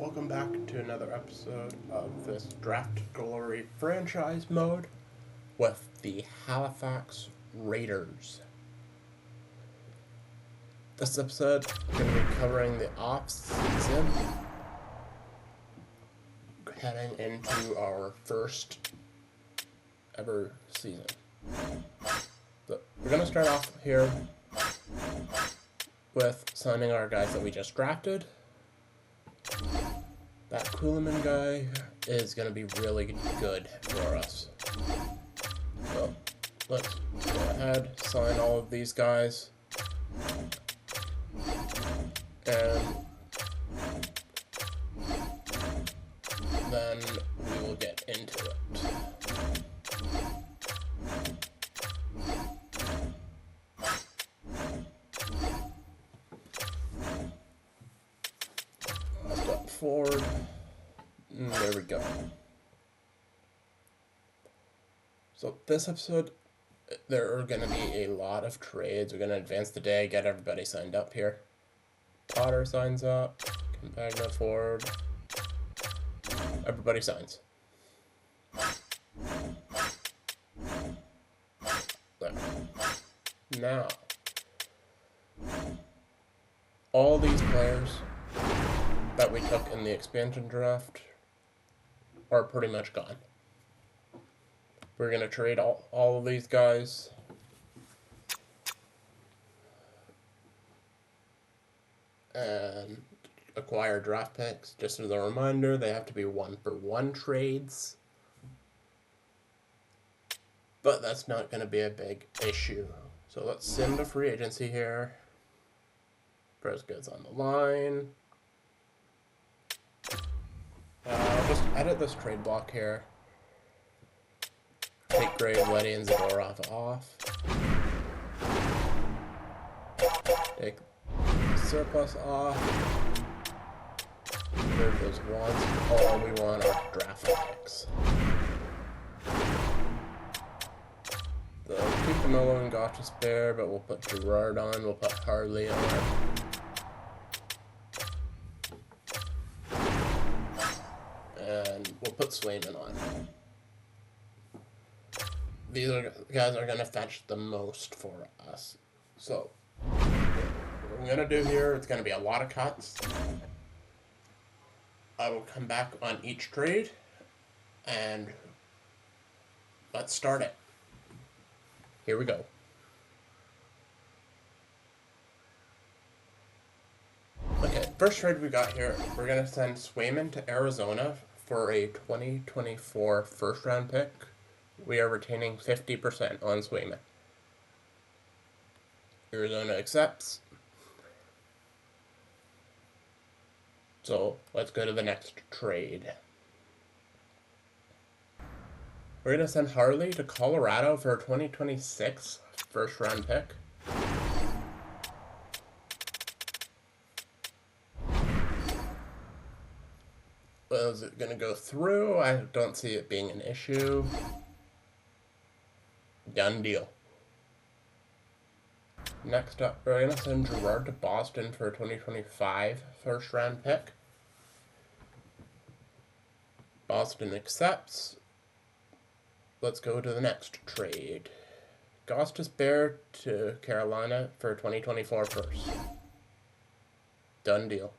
welcome back to another episode of this Draft Glory franchise mode with the Halifax Raiders. This episode is going to be covering the off-season, heading into our first ever season. So we're going to start off here with signing our guys that we just drafted. That Kuhlman guy is going to be really good for us. So, let's go ahead, sign all of these guys. And then we will get into it. Step forward. And there we go. So this episode, there are going to be a lot of trades. We're going to advance the day, get everybody signed up here. Potter signs up. Compagna forward. Everybody signs. There. Now, all these players that we took in the expansion draft are pretty much gone. We're going to trade all of these guys. And acquire draft picks. Just as a reminder, they have to be 1-for-1 trades. But that's not going to be a big issue. So let's sim to free agency here. First goods on the line. I'll just edit this trade block here. Take Gray, Letty, and Zadorov off. Take surplus off. Remove those ones. All we want are draft picks. So keep the Milo and Gotcha spare, but we'll put Gerard on. We'll put Harley on. And we'll put Swayman on. These guys are going to fetch the most for us. So, what I'm going to do here, it's going to be a lot of cuts. I will come back on each trade, and let's start it. Here we go. Okay, first trade we got here, we're going to send Swayman to Arizona for a 2024 first-round pick. We are retaining 50% on Swayman. Arizona accepts. So let's go to the next trade. We're going to send Harley to Colorado for a 2026 first round pick. Well, is it going to go through? I don't see it being an issue. Done deal. Next up, we're going to send Gerard to Boston for a 2025 first round pick. Boston accepts. Let's go to the next trade. Gostis Bear to Carolina for a 2024 first. Done deal.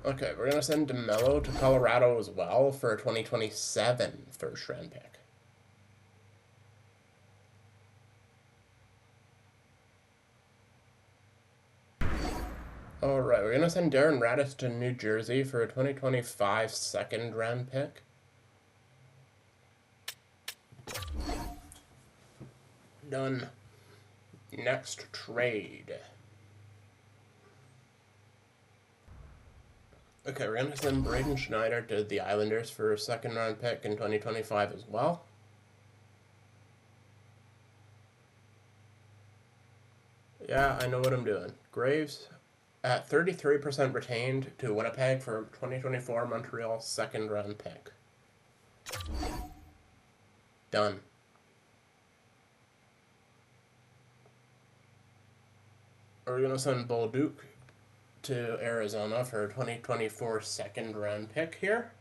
Okay, we're going to send DeMello to Colorado as well for a 2027 first round pick. Alright, we're going to send Darren Radis to New Jersey for a 2025 second round pick. Done. Next trade. Okay, we're going to send Braden Schneider to the Islanders for a second round pick in 2025 as well. Yeah, I know what I'm doing. Graves at 33% retained to Winnipeg for 2024 Montreal second round pick. Done. We're going to send Bolduc to Arizona for a 2024 second round pick here.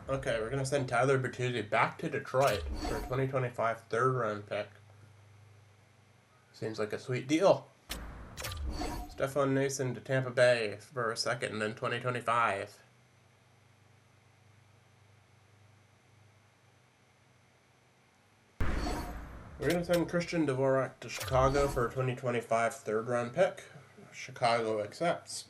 Okay, we're going to send Tyler Bertuzzi back to Detroit for a 2025 third round pick. Seems like a sweet deal. Stefan Nason to Tampa Bay for a second in 2025. We're going to send Christian Dvorak to Chicago for a 2025 third round pick. Chicago accepts.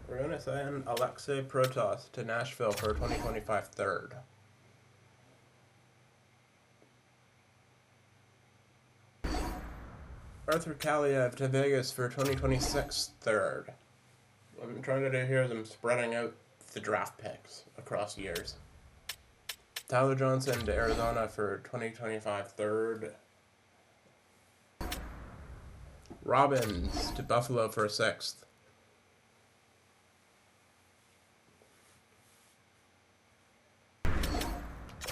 We're going to send Alexei Protas to Nashville for a 2025 third. Arthur Kaliev to Vegas for 2026 third. What I'm trying to do here is I'm spreading out the draft picks across years. Tyler Johnson to Arizona for 2025 third. Robbins to Buffalo for a sixth.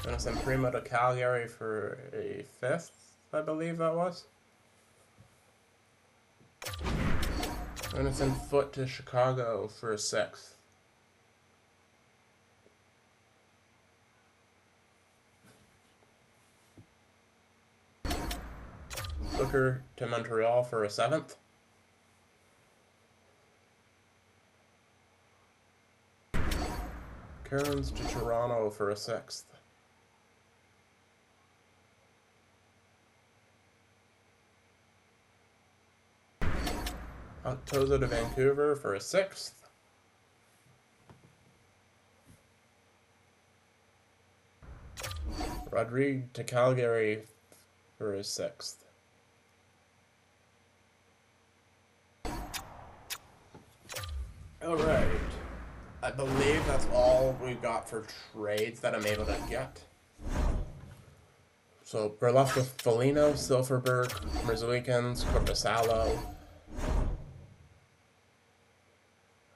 I'm going to send Primo to Calgary for a fifth, I believe that was. I'm going to send Foote to Chicago for a sixth. Booker to Montreal for a seventh. Cairns to Toronto for a sixth. Toza to Vancouver for a sixth. Rodrigue to Calgary for a sixth. Alright. I believe that's all we've got for trades that I'm able to get. So we're left with Foligno, Silverberg, Merzlikins, Korpisalo,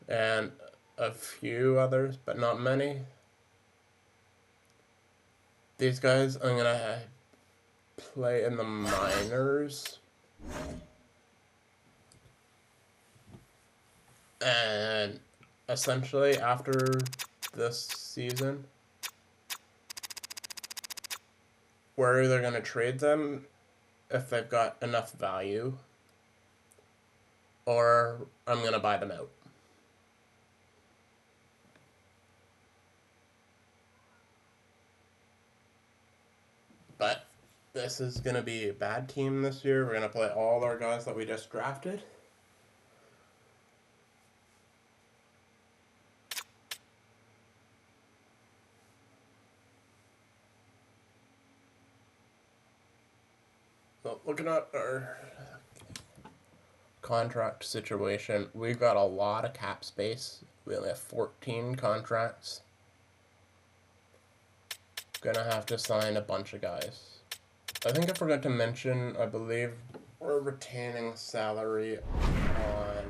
and a few others, but not many. These guys I'm gonna play in the minors. And essentially after this season, we're either gonna trade them if they've got enough value, or I'm gonna buy them out. But this is going to be a bad team this year. We're going to play all our guys that we just drafted. So looking at our contract situation, we've got a lot of cap space. We only have 14 contracts. Gonna have to sign a bunch of guys. I think I forgot to mention, I believe we're retaining salary on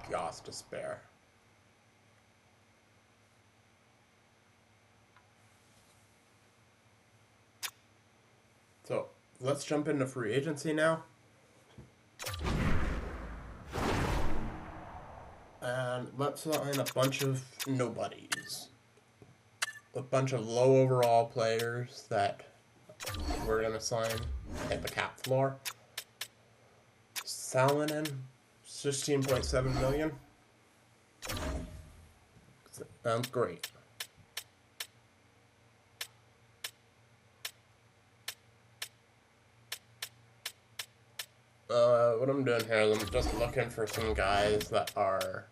Goss to spare. So let's jump into free agency now. And let's sign a bunch of nobodies. A bunch of low overall players that we're going to sign at the cap floor. Salonen, 16.7 million. Sounds great. What I'm doing here is I'm just looking for some guys that are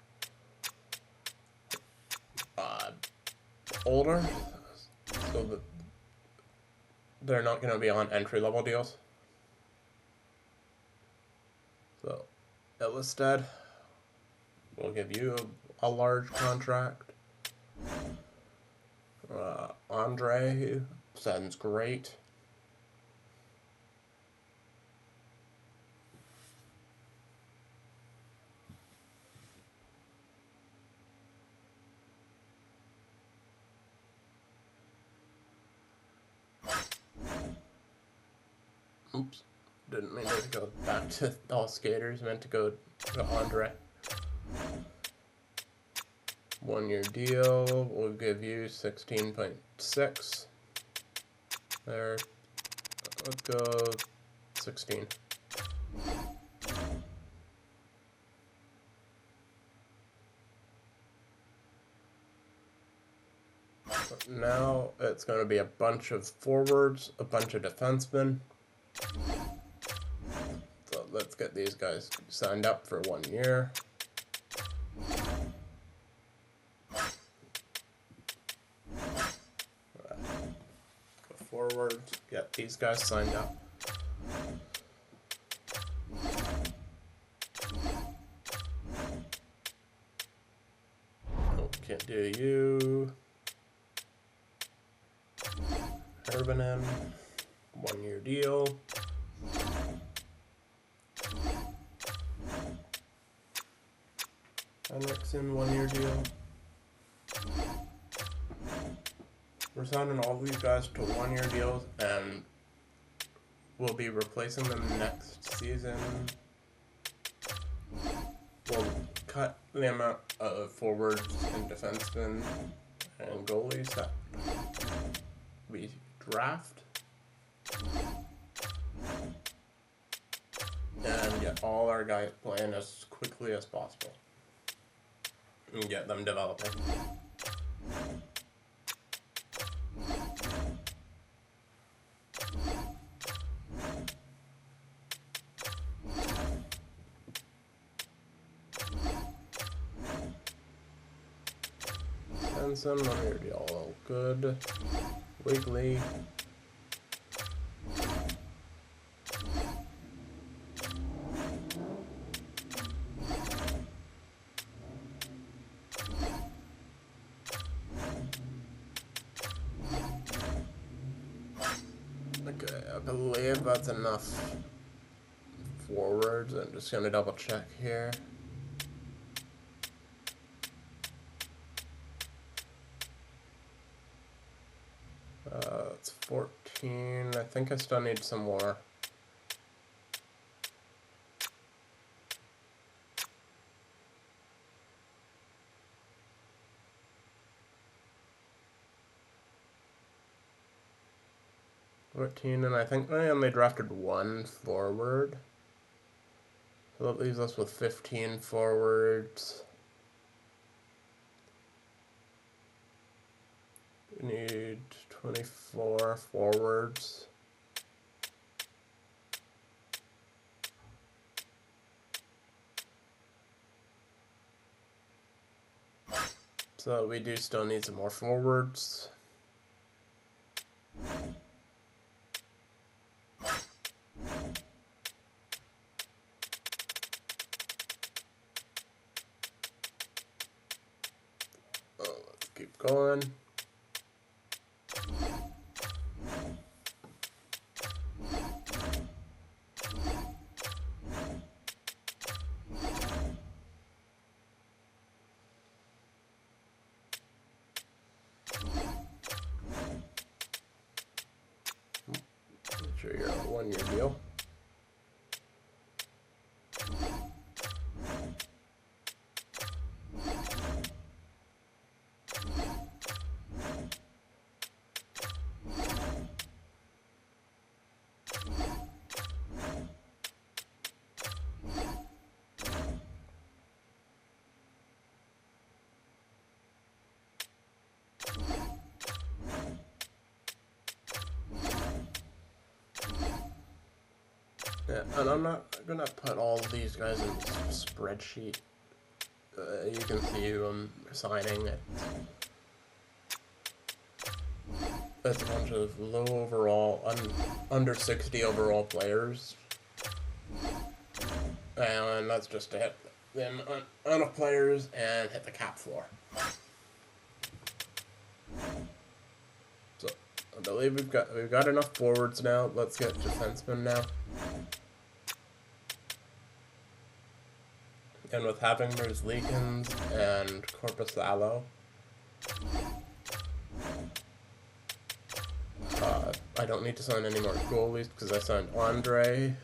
older, so that they're not going to be on entry-level deals. So, Ellisted, we'll give you a large contract. Andre sounds great. Oops, didn't mean to go back to all skaters, meant to go to Andre. 1 year deal, we'll give you 16.6. There, let's go 16. But now it's going to be a bunch of forwards, a bunch of defensemen. So let's get these guys signed up for 1 year. Go forward, get these guys signed up. Oh, can't do you. Urbanen, 1 year deal. Henriksen, 1 year deal. We're signing all these guys to 1 year deals, and we'll be replacing them next season. We'll cut the amount of forwards and defensemen and goalies that we draft, and get all our guys playing as quickly as possible and get them developing. Benson, 1 year deal, all good. Wiggly. Okay, I believe that's enough forwards. I'm just gonna double check here. It's 14. I think I still need some more. And I think I only drafted 1 forward. So that leaves us with 15 forwards. We need 24 forwards. So we do still need some more forwards. Let's keep going. Make sure you're on a 1 year deal. Yeah, and I'm not gonna put all of these guys in this spreadsheet. You can see them signing it. That's a bunch of low overall, under 60 overall players. And that's just it. then enough players and hit the cap floor. So I believe we've got enough forwards now. Let's get defensemen now. And with having Merzlikins and Korpisalo, I don't need to sign any more goalies because I signed Andre.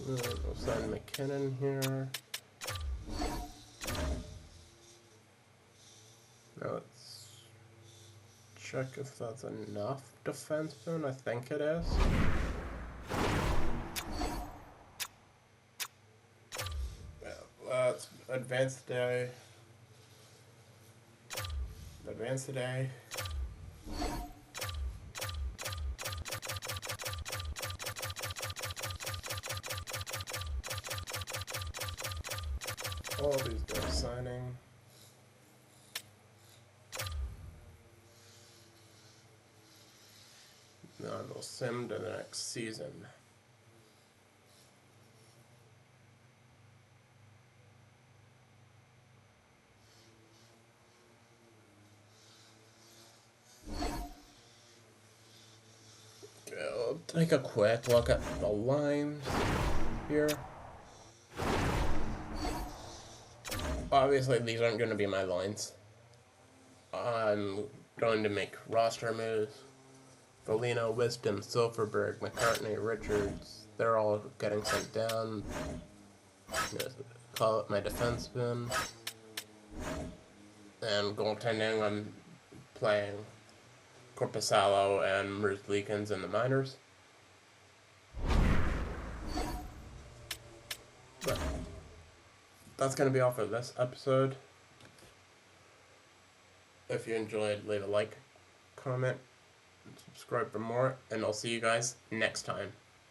We'll sign McKinnon here. Now let's check if that's enough defensemen. I think it is. Let's advance today. Advance today. All these guys signing. Now we'll sim to the next season. Okay, I'll take a quick look at the lines here. Obviously, these aren't going to be my lines. I'm going to make roster moves. Foligno, Wisdom, Silverberg, McCartney, Richards, they're all getting sent down. Call up my defenseman. And goaltending, I'm playing Korpisalo and Merzlikins in the minors. But that's going to be all for this episode. If you enjoyed, leave a like, comment, and subscribe for more, and I'll see you guys next time.